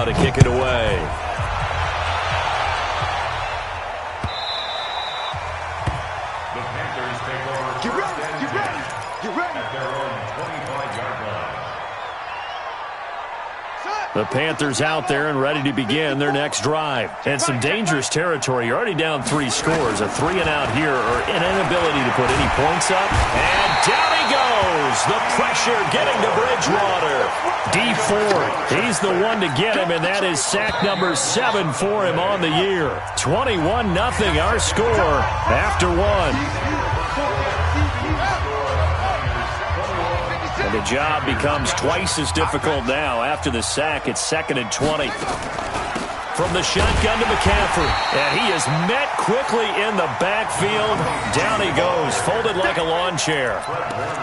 now to kick it away. The Panthers take over. Get ready. At their own 25-yard line. The Panthers out there and ready to begin their next drive. And some dangerous territory. You're already down 3 scores. A 3-and-out here or an inability to put any points up. And down he goes. The pressure getting to Bridgewater. D Ford, he's the one to get him, and that is sack number 7 for him on the year. 21-0 our score after 1. And the job becomes twice as difficult now. After the sack, it's 2nd and 20. From the shotgun to McCaffrey. And he is met quickly in the backfield. Down he goes, folded like a lawn chair.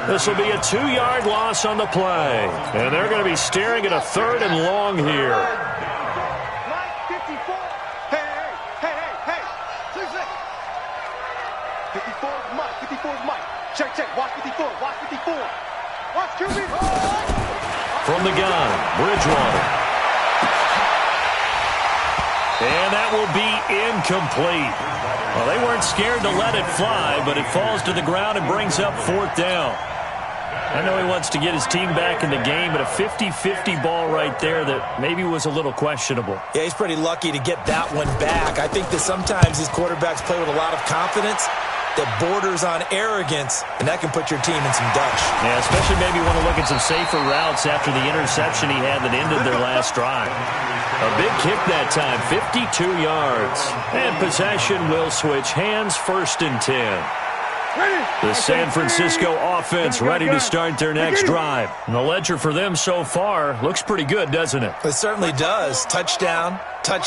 This will be a 2-yard loss on the play. And they're going to be staring at a 3rd and long here. Hey. 54 is Mike. 54 is Mike. Check. Watch 54. Watch 54. Watch QB. From the gun, Bridgewater. And that will be incomplete. Well, they weren't scared to let it fly, but it falls to the ground and brings up 4th down. I know he wants to get his team back in the game, but a 50-50 ball right there that maybe was a little questionable. Yeah, he's pretty lucky to get that one back. I think that sometimes these quarterbacks play with a lot of confidence that borders on arrogance, and that can put your team in some dutch. Yeah, especially maybe want to look at some safer routes after the interception he had that ended their last drive. A big kick that time, 52 yards. And possession will switch hands, 1st and 10. The San Francisco offense ready to start their next drive. And the ledger for them so far looks pretty good, doesn't it? It certainly does. Touchdown. Not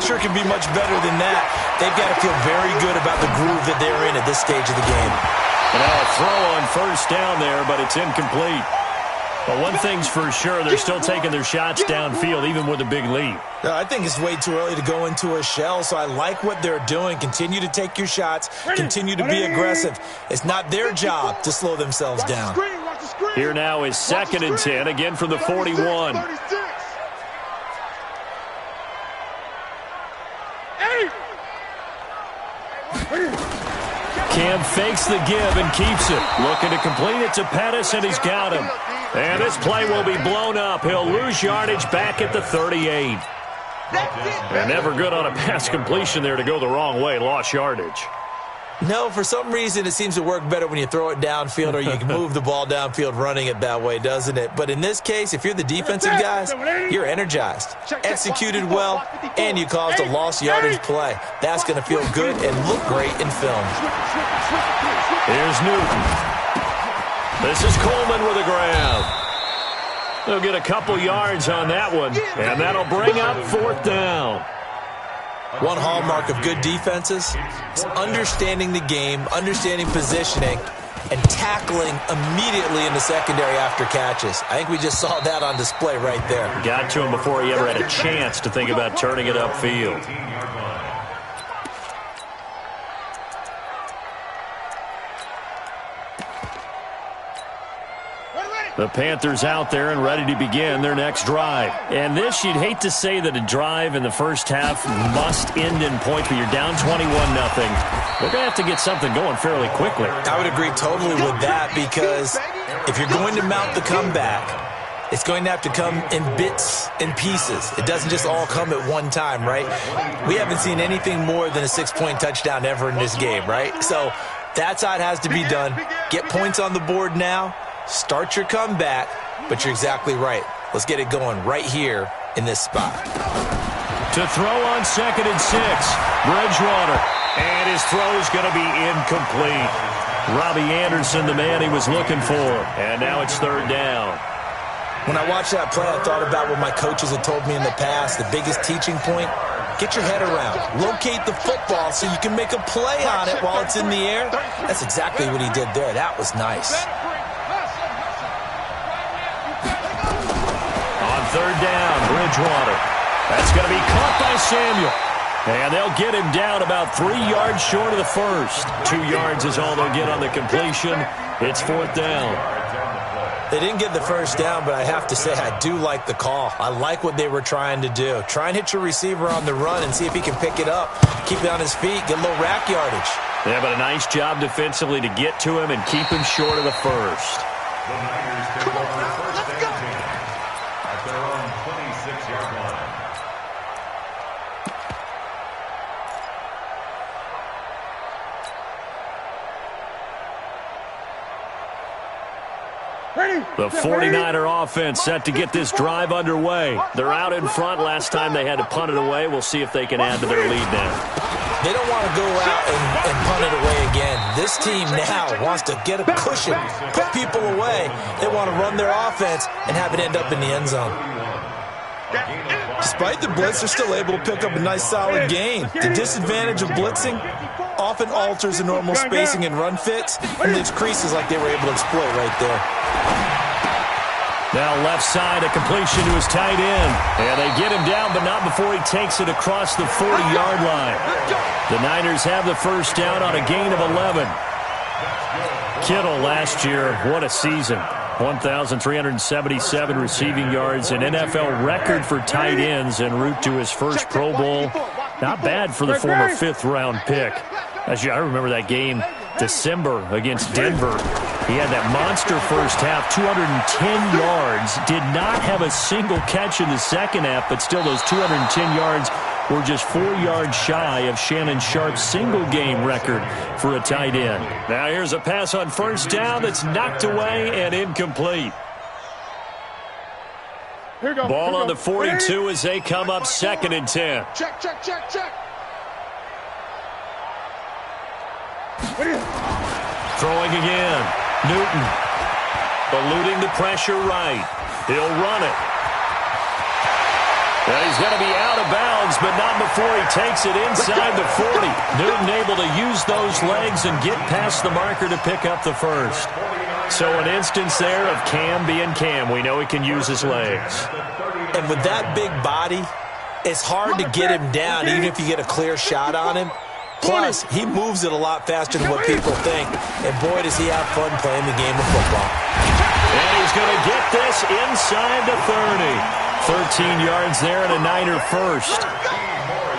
sure it can be much better than that. They've got to feel very good about the groove that they're in at this stage of the game. And now a throw on 1st down there, but it's incomplete. But one thing's for sure, they're still taking their shots downfield, even with a big lead. I think it's way too early to go into a shell, so I like what they're doing. Continue to take your shots. Continue to be aggressive. It's not their job to slow themselves down. Here now is 2nd and 10, again from the 41. Cam fakes the give and keeps it. Looking to complete it to Pettis, and he's got him. And this play will be blown up. He'll lose yardage back at the 38. And never good on a pass completion there to go the wrong way. Lost yardage. No, for some reason, it seems to work better when you throw it downfield or you can move the ball downfield running it that way, doesn't it? But in this case, if you're the defensive guys, you're energized, executed well, and you caused a lost yardage play. That's going to feel good and look great in film. Here's Newton. This is Coleman with a grab. They'll get a couple yards on that one, and that'll bring up 4th down. One hallmark of good defenses is understanding the game, understanding positioning, and tackling immediately in the secondary after catches. I think we just saw that on display right there. Got to him before he ever had a chance to think about turning it upfield. The Panthers out there and ready to begin their next drive. And this, you'd hate to say that a drive in the first half must end in points, but you're down 21-0. They're going to have to get something going fairly quickly. I would agree totally with that, because if you're going to mount the comeback, it's going to have to come in bits and pieces. It doesn't just all come at one time, right? We haven't seen anything more than a 6-point touchdown ever in this game, right? So that's how it has to be done. Get points on the board now. Start your comeback, but you're exactly right. Let's get it going right here in this spot. To throw on 2nd and 6, Bridgewater. And his throw is going to be incomplete. Robbie Anderson, the man he was looking for. And now it's 3rd down. When I watched that play, I thought about what my coaches had told me in the past. The biggest teaching point, get your head around. Locate the football so you can make a play on it while it's in the air. That's exactly what he did there. That was nice. 3rd down, Bridgewater. That's going to be caught by Samuel. And they'll get him down about 3 yards short of the first. 2 yards is all they'll get on the completion. It's 4th down. They didn't get the first down, but I have to say I do like the call. I like what they were trying to do. Try and hit your receiver on the run and see if he can pick it up, keep it on his feet, get a little rack yardage. Yeah, but a nice job defensively to get to him and keep him short of the first. The Niners take over first and 10 at their own 26-yard line. The 49er offense set to get this drive underway. They're out in front. Last time they had to punt it away. We'll see if they can add to their lead now. They don't want to go out and punt it away again. This team now wants to get a cushion, put people away. They want to run their offense and have it end up in the end zone. Despite the blitz, they're still able to pick up a nice solid gain. The disadvantage of blitzing often alters the normal spacing and run fits and leaves creases like they were able to exploit right there. Now left side, a completion to his tight end. And they get him down, but not before he takes it across the 40-yard line. The Niners have the first down on a gain of 11. Kittle last year, what a season. 1,377 receiving yards, an NFL record for tight ends en route to his first Pro Bowl. Not bad for the former fifth-round pick. I remember that game, December against Denver. He had that monster first half, 210 yards. Did not have a single catch in the second half, but still those 210 yards were just 4 yards shy of Shannon Sharp's single-game record for a tight end. Now here's a pass on first down that's knocked away and incomplete. Ball on the 42 as they come up 2nd and 10. Check, check, check, check. Throwing again. Newton. Eluding the pressure right. He'll run it. And he's going to be out of bounds, but not before he takes it inside the 40. Newton able to use those legs and get past the marker to pick up the first. So an instance there of Cam being Cam. We know he can use his legs. And with that big body, it's hard to get him down even if you get a clear shot on him. Plus, he moves it a lot faster than what people think. And boy, does he have fun playing the game of football. And he's going to get this inside the 30. 13 yards there and a Niner first.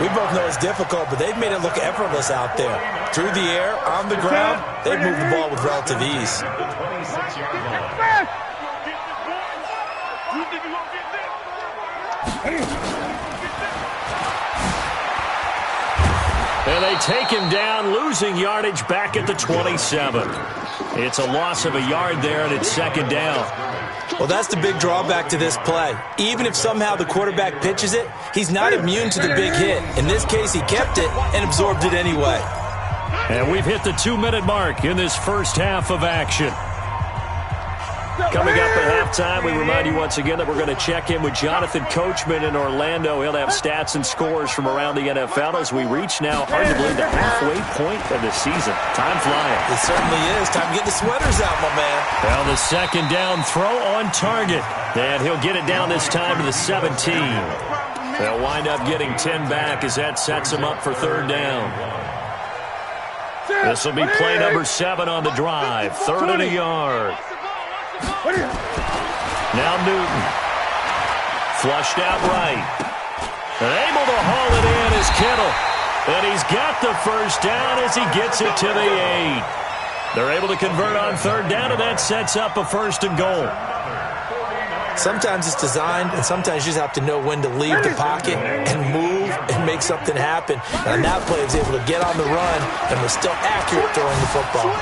We both know it's difficult, but they've made it look effortless out there. Through the air, on the ground, they've moved the ball with relative ease. And they take him down, losing yardage back at the 27. It's a loss of a yard there, and it's 2nd down. Well, that's the big drawback to this play. Even if somehow the quarterback pitches it, he's not immune to the big hit. In this case, he kept it and absorbed it anyway. And we've hit the 2-minute mark in this first half of action. Coming up at halftime, we remind you once again that we're going to check in with Jonathan Coachman in Orlando. He'll have stats and scores from around the NFL as we reach now arguably the halfway point of the season. Time flying. It certainly is. Time to get the sweaters out, my man. Well, the 2nd down throw on target. And he'll get it down this time to the 17. They'll wind up getting 10 back as that sets him up for 3rd down. This will be play number 7 on the drive. 3rd and a yard. Now Newton. Flushed out right. And able to haul it in is Kittle. And he's got the first down as he gets it to the 8. They're able to convert on 3rd down, and that sets up a 1st and goal. Sometimes it's designed, and sometimes you just have to know when to leave the pocket and move and make something happen. And on that play, he was able to get on the run and was still accurate throwing the football.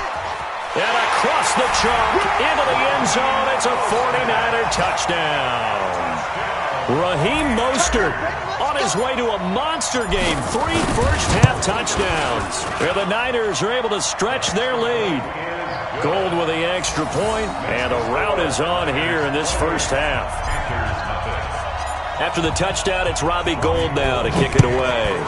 And across the chalk, into the end zone, it's a 49er touchdown. Raheem Mostert on his way to a monster game. 3 first-half touchdowns. Where the Niners are able to stretch their lead. Gold with the extra point, and a rout is on here in this first half. After the touchdown, it's Robbie Gould now to kick it away.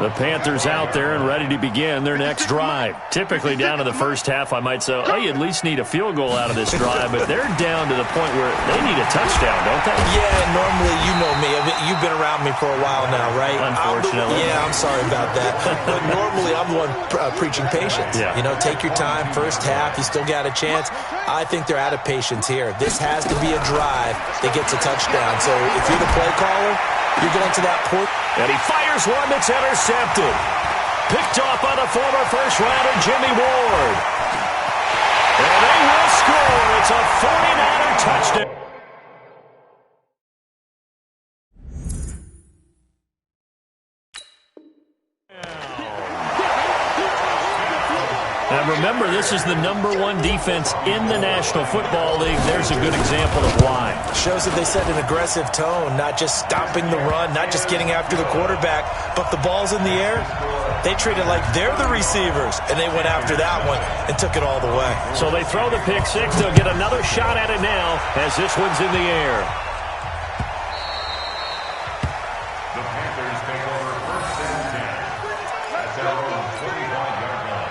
The Panthers out there and ready to begin their next drive. Typically down to the first half, I might say, oh, you at least need a field goal out of this drive, but they're down to the point where they need a touchdown, don't they? Yeah, normally, you know me. I mean, you've been around me for a while now, right? Unfortunately. I'm sorry about that. But normally, I'm the one preaching patience. Yeah. You know, take your time. First half, you still got a chance. I think they're out of patience here. This has to be a drive that gets a touchdown. So if you're the play caller, you're going to that point. And he fires one that's intercepted. Picked off by the former first-rounder Jimmy Ward. And they will score. It's a 49er touchdown. And remember, this is the #1 defense in the National Football League. There's a good example of why. Shows that they set an aggressive tone, not just stopping the run, not just getting after the quarterback, but the ball's in the air. They treat it like they're the receivers, and they went after that one and took it all the way. So they throw the pick six. They'll get another shot at it now as this one's in the air. The Panthers take over 1st and 10 at their own 45-yard line.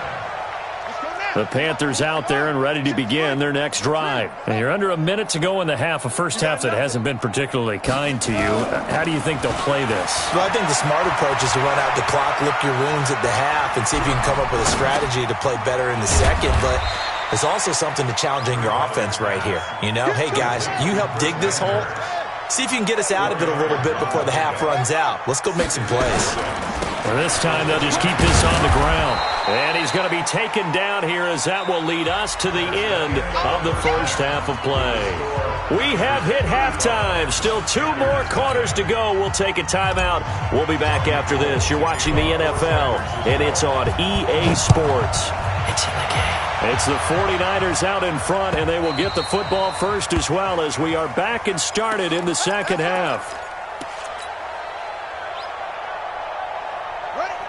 The Panthers out there and ready to begin their next drive. And you're under a minute to go in the half, a first half that hasn't been particularly kind to you. How do you think they'll play this? Well, I think the smart approach is to run out the clock, lick your wounds at the half, and see if you can come up with a strategy to play better in the second. But there's also something to challenging your offense right here. You know, hey, guys, you help dig this hole. See if you can get us out of it a little bit before the half runs out. Let's go make some plays. Well, this time they'll just keep this on the ground. And he's going to be taken down here as that will lead us to the end of the first half of play. We have hit halftime. Still 2 more quarters to go. We'll take a timeout. We'll be back after this. You're watching the NFL, and it's on EA Sports. It's in the game. It's the 49ers out in front, and they will get the football first as well as we are back and started in the second half.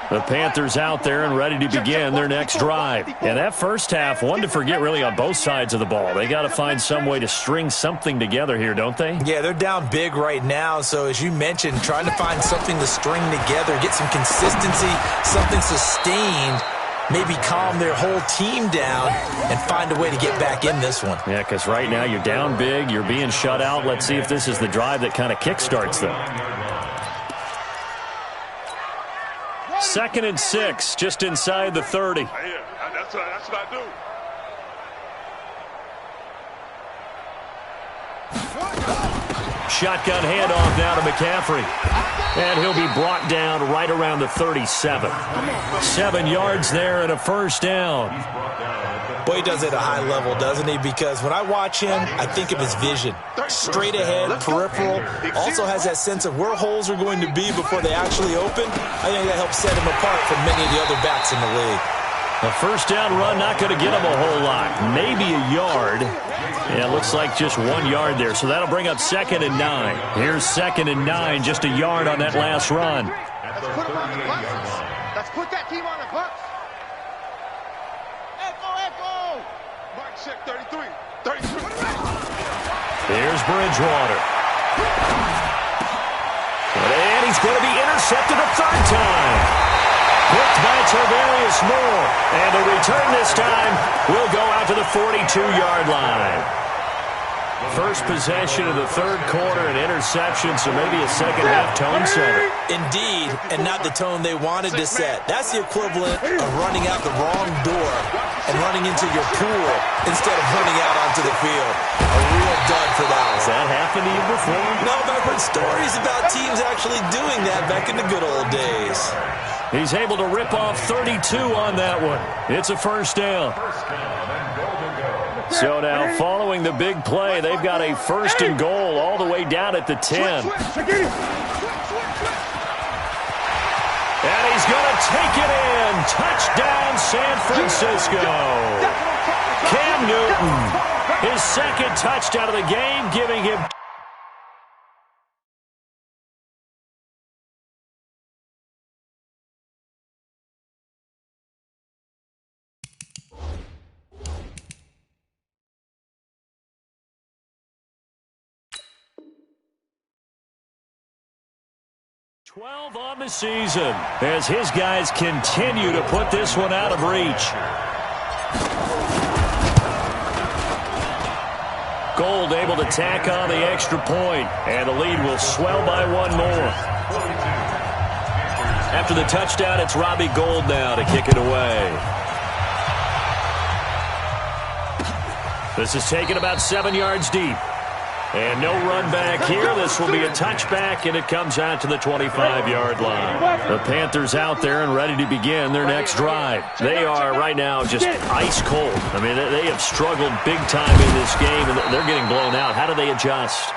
The Panthers out there and ready to begin their next drive. And that first half, one to forget really on both sides of the ball. They got to find some way to string something together here, don't they? Yeah, they're down big right now. So as you mentioned, trying to find something to string together, get some consistency, something sustained, maybe calm their whole team down and find a way to get back in this one. Yeah, because right now you're down big, you're being shut out. Let's see if this is the drive that kind of kickstarts them. 2nd and 6, just inside the 30. Yeah, that's what I do. Shotgun handoff now to McCaffrey. And he'll be brought down right around the 37. 7 yards there and a first down. Boy, he does it at a high level, doesn't he? Because when I watch him, I think of his vision. Straight ahead, peripheral. Also has that sense of where holes are going to be before they actually open. I think that helps set him apart from many of the other backs in the league. A first down run, not going to get him a whole lot. Maybe a yard. Yeah, it looks like just 1 yard there. So that'll bring up 2nd and 9. Here's 2nd and 9, just a yard on that last run. Let's put him on the bus. Let's put that team on the bus. Echo. Mark check 33. 33. Here's Bridgewater. And he's going to be intercepted a third time. Picked by Tavarius Moore. And the return this time will go out to the 42-yard line. First possession of the third quarter, an interception, so maybe a second-half tone setter. Indeed, and not the tone they wanted to set. That's the equivalent of running out the wrong door and running into your pool instead of running out onto the field. A real dud for that one. Has that happened to you before? No, but I've heard stories about teams actually doing that back in the good old days. He's able to rip off 32 on that one. It's a first down. So now, following the big play, they've got a 1st and goal all the way down at the 10. And he's going to take it in. Touchdown, San Francisco. Cam Newton, his 2nd touchdown of the game, giving him 12 on the season as his guys continue to put this one out of reach. Gold able to tack on the extra point, and the lead will swell by one more. After the touchdown, it's Robbie Gould now to kick it away. This is taken about 7 yards deep. And no run back here. This will be a touchback, and it comes out to the 25-yard line. The Panthers out there and ready to begin their next drive. They are right now just ice cold. I mean, they have struggled big time in this game, and they're getting blown out. How do they adjust?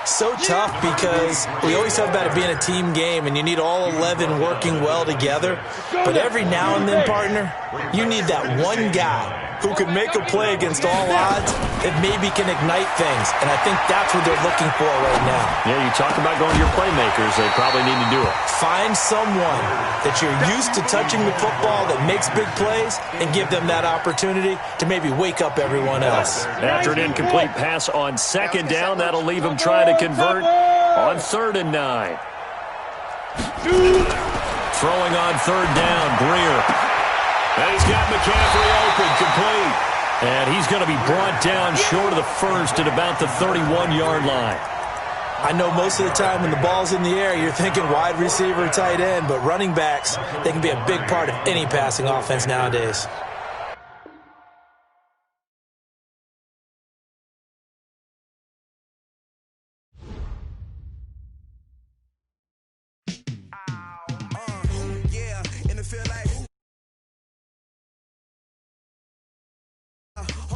So tough because we always talk about it being a team game, and you need all 11 working well together. But every now and then, partner, you need that one guy who can make a play against all odds that maybe can ignite things. And I think that's what they're looking for right now. Yeah, you talk about going to your playmakers. They probably need to do it. Find someone that you're used to touching the football that makes big plays and give them that opportunity to maybe wake up everyone else. After an incomplete pass on second down, that'll leave him trying to convert on 3rd and 9. Throwing on 3rd down, Greer. And he's got McCaffrey open, complete. And he's going to be brought down short of the first at about the 31-yard line. I know most of the time when the ball's in the air, you're thinking wide receiver, tight end, but running backs, they can be a big part of any passing offense nowadays.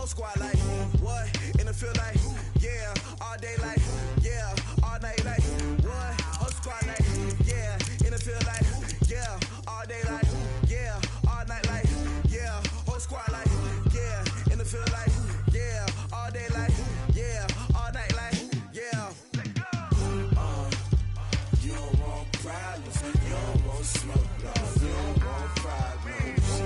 Squad like what in the field like yeah all day like yeah all night like what whole squad like yeah in the field like yeah all day like yeah all night like yeah whole squad like yeah in the field like yeah all day like yeah all night like yeah. You don't want problems, you don't want smoke, no. You don't want problems,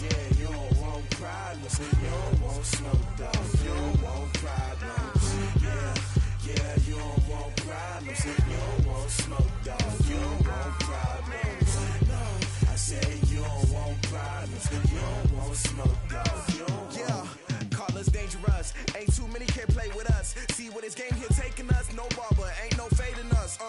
yeah, you don't want problems, you don't want smoke, dog. You don't want problems, yeah, you don't want problems, you don't want smoke, dog. You don't want problems, no. I said you don't want problems, you don't want smoke, dog. You don't want. Call us dangerous, ain't too many can play with us. See what this game here taking us, no ball, but ain't no fading us.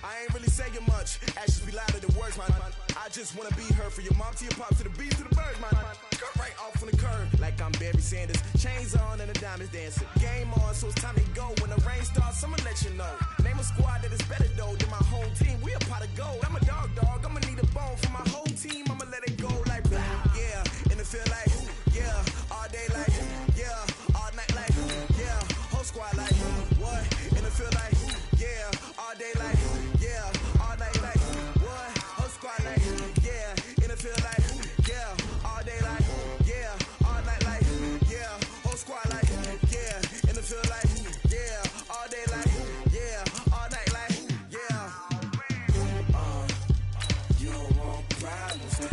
I ain't really saying much, actions be louder than words, man. I just wanna be heard for your mom to your pop to the beat to the birds, man. Cut right off on the curb, like I'm Barry Sanders. Chains on and the diamonds dancing. Game on, so it's time to go. When the rain starts, I'ma let you know. Name a squad that is better though than my home team. We a pot of gold. I'm a dog. I'ma need a bone for my whole team. I'ma let it go like yeah. In the field like yeah. All day like yeah. All night like yeah. Whole squad like what? In the field like yeah. All day like yeah. All night like what? Whole squad like yeah. In the field like yeah. All day like yeah. All night like yeah. Whole squad like yeah. In the field like yeah. All day like yeah. All night like yeah. You don't want problems, you